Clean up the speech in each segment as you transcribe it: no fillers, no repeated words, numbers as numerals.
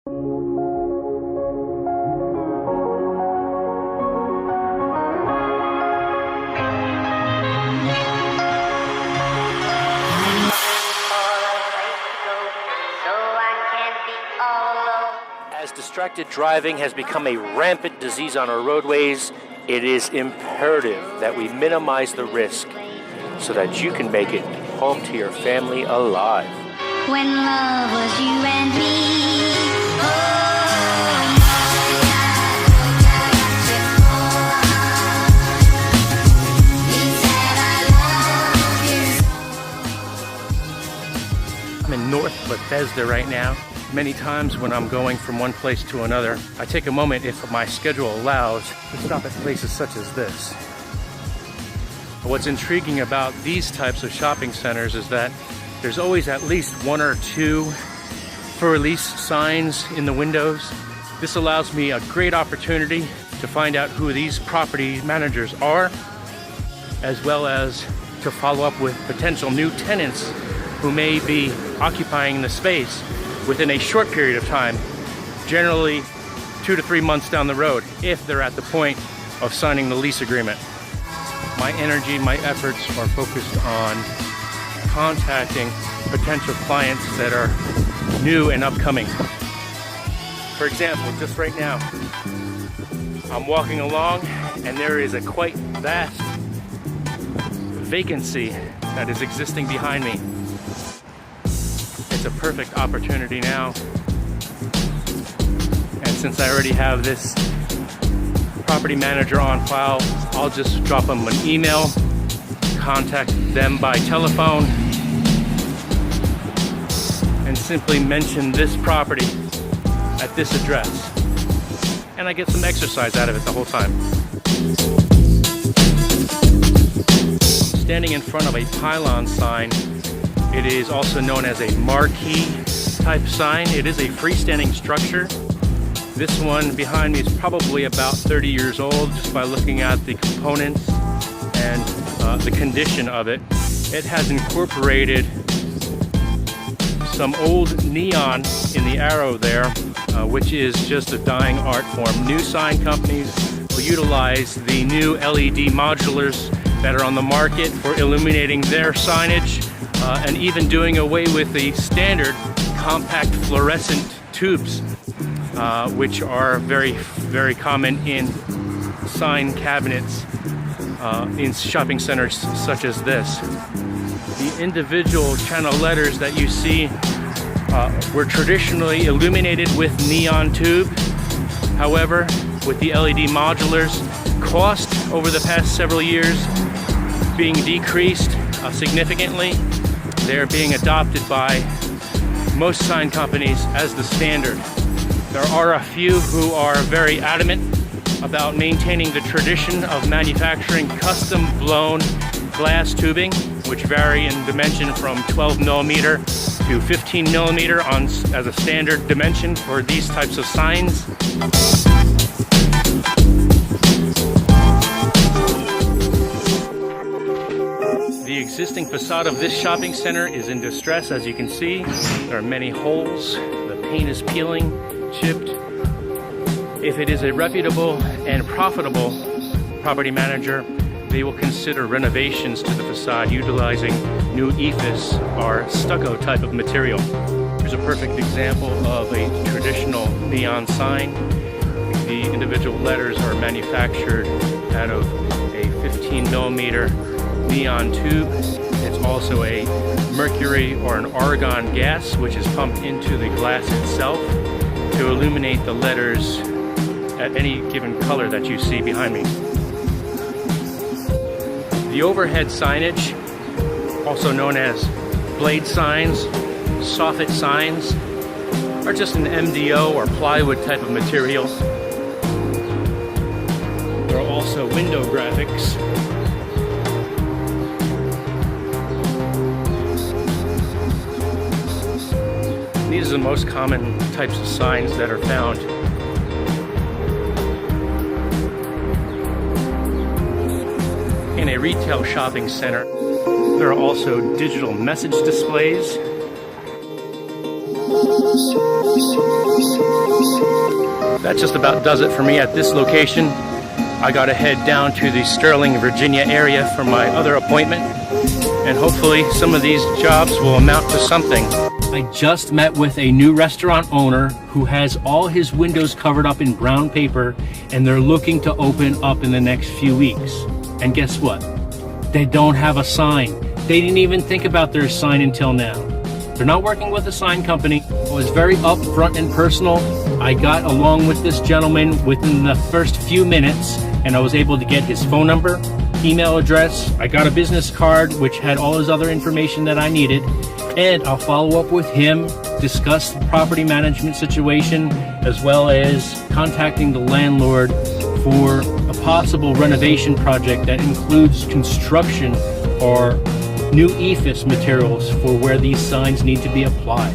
As distracted driving has become a rampant disease on our roadways, it is imperative that we minimize the risk so that you can make it home to your family alive. When love was you and me. I'm in North Bethesda right now. Many times when I'm going from one place to another, I take a moment, if my schedule allows, to stop at places such as this. What's intriguing about these types of shopping centers is that there's always at least one or two for release signs in the windows. This allows me a great opportunity to find out who these property managers are, as well as to follow up with potential new tenants who may be occupying the space within a short period of time, generally 2 to 3 months down the road, if they're at the point of signing the lease agreement. My energy, my efforts are focused on contacting potential clients that are new and upcoming. For example, just right now, I'm walking along and there is a quite vast vacancy that is existing behind me. It's a perfect opportunity now. And since I already have this property manager on file, I'll just drop them an email, contact them by telephone, and simply mention this property at this address. And I get some exercise out of it the whole time. I'm standing in front of a pylon sign. It is also known as a marquee type sign. It is a freestanding structure. This one behind me is probably about 30 years old, just by looking at the components and the condition of it. It has incorporated some old neon in the arrow there, which is just a dying art form. New sign companies will utilize the new LED modulars that are on the market for illuminating their signage, and even doing away with the standard compact fluorescent tubes, which are very, very common in sign cabinets in shopping centers such as this. The individual channel letters that you see were traditionally illuminated with neon tube. However, with the LED modulars, cost over the past several years being decreased significantly, they are being adopted by most sign companies as the standard. There are a few who are very adamant about maintaining the tradition of manufacturing custom blown glass tubing, which vary in dimension from 12 millimeter to 15 millimeter as a standard dimension for these types of signs. The existing facade of this shopping center is in distress, as you can see. There are many holes, the paint is peeling, chipped. If it is a reputable and profitable property manager, they will consider renovations to the facade utilizing new ephes or stucco type of material. Here's a perfect example of a traditional neon sign. The individual letters are manufactured out of a 15 millimeter neon tube. It's also a mercury or an argon gas, which is pumped into the glass itself to illuminate the letters at any given color that you see behind me. The overhead signage, also known as blade signs, soffit signs, are just an MDO or plywood type of material. There are also window graphics. These are the most common types of signs that are found. In a retail shopping center, there are also digital message displays. That just about does it for me at this location. I gotta head down to the Sterling, Virginia area for my other appointment, and hopefully some of these jobs will amount to something. I just met with a new restaurant owner who has all his windows covered up in brown paper, and they're looking to open up in the next few weeks. And guess what? They don't have a sign. They didn't even think about their sign until now. They're not working with a sign company. It was very upfront and personal. I got along with this gentleman within the first few minutes, and I was able to get his phone number, email address. I got a business card which had all his other information that I needed, and I'll follow up with him, discuss the property management situation, as well as contacting the landlord for a possible renovation project that includes construction or new EIFS materials for where these signs need to be applied.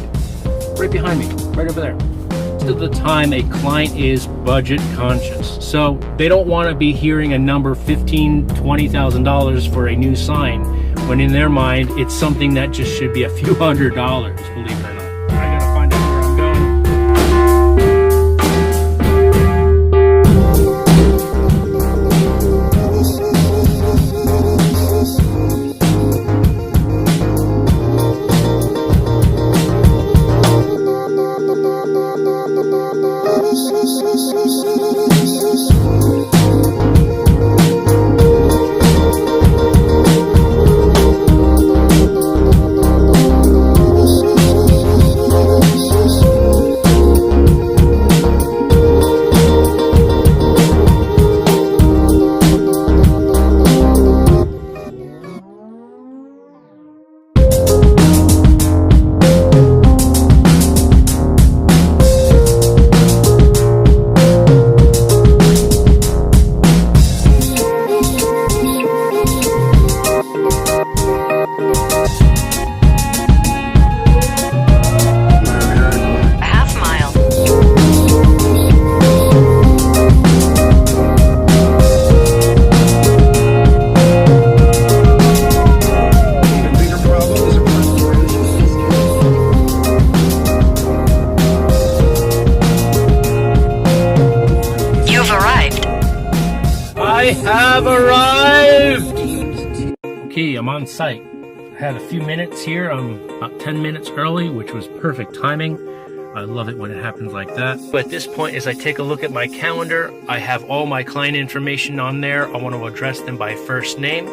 Right behind me, right over there. Most of the time, a client is budget conscious, so they don't want to be hearing a number $15,000, $20,000 for a new sign, when in their mind, it's something that just should be a few $100s, believe it or not. I gotta find out where I'm going. I have arrived! Okay, I'm on site. I had a few minutes here. I'm about 10 minutes early, which was perfect timing. I love it when it happens like that. But at this point, as I take a look at my calendar, I have all my client information on there. I want to address them by first name.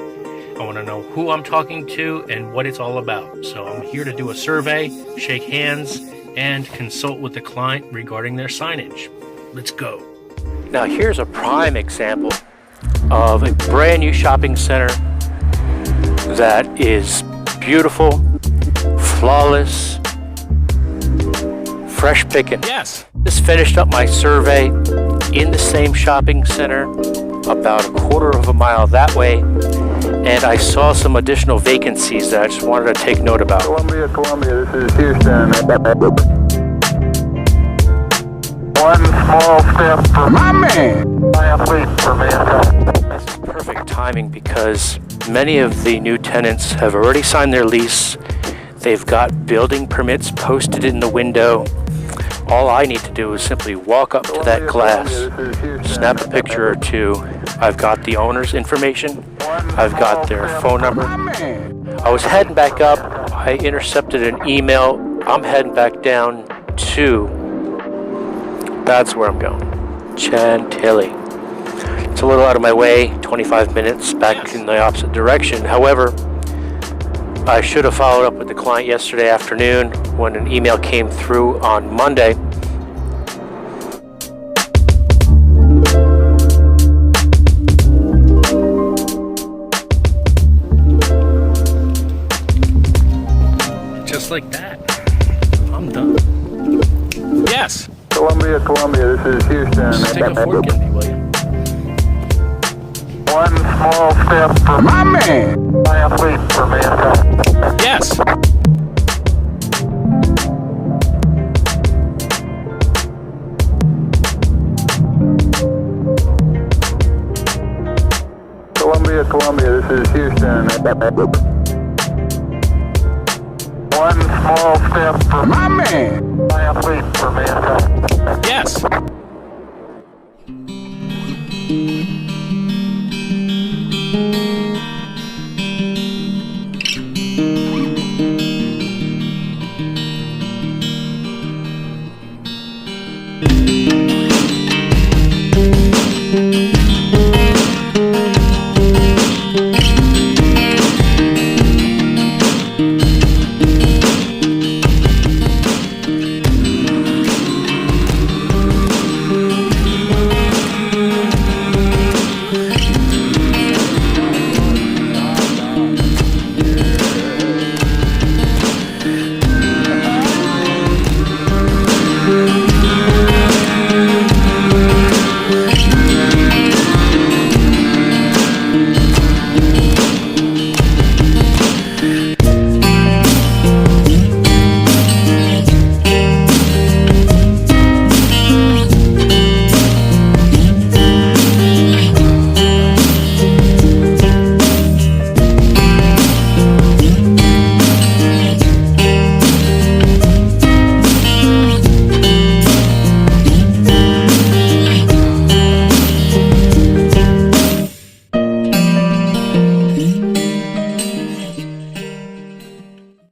I want to know who I'm talking to and what it's all about. So I'm here to do a survey, shake hands, and consult with the client regarding their signage. Let's go. Now here's a prime example of a brand new shopping center that is beautiful, flawless, fresh picking. Yes. Just finished up my survey in the same shopping center, about a quarter of a mile that way, and I saw some additional vacancies that I just wanted to take note about. Columbia, this is Houston. One small step for my man. Giant leap for mankind. This is perfect timing because many of the new tenants have already signed their lease. They've got building permits posted in the window. All I need to do is simply walk up to that glass, snap a picture or two. I've got the owner's information. I've got their phone number. I was heading back up. I intercepted an email. I'm heading back down to, that's where I'm going, Chantilly. It's a little out of my way, 25 minutes back in the opposite direction. However, I should have followed up with the client yesterday afternoon when an email came through on Monday. Just like that, I'm done. Yes. Columbia, this is Houston. Stick a fork in me, will you? One small step for my man. Giant leap for mankind. Yes. Columbia, this is Houston. One small step for my man. Giant leap for mankind. Yes. Bye.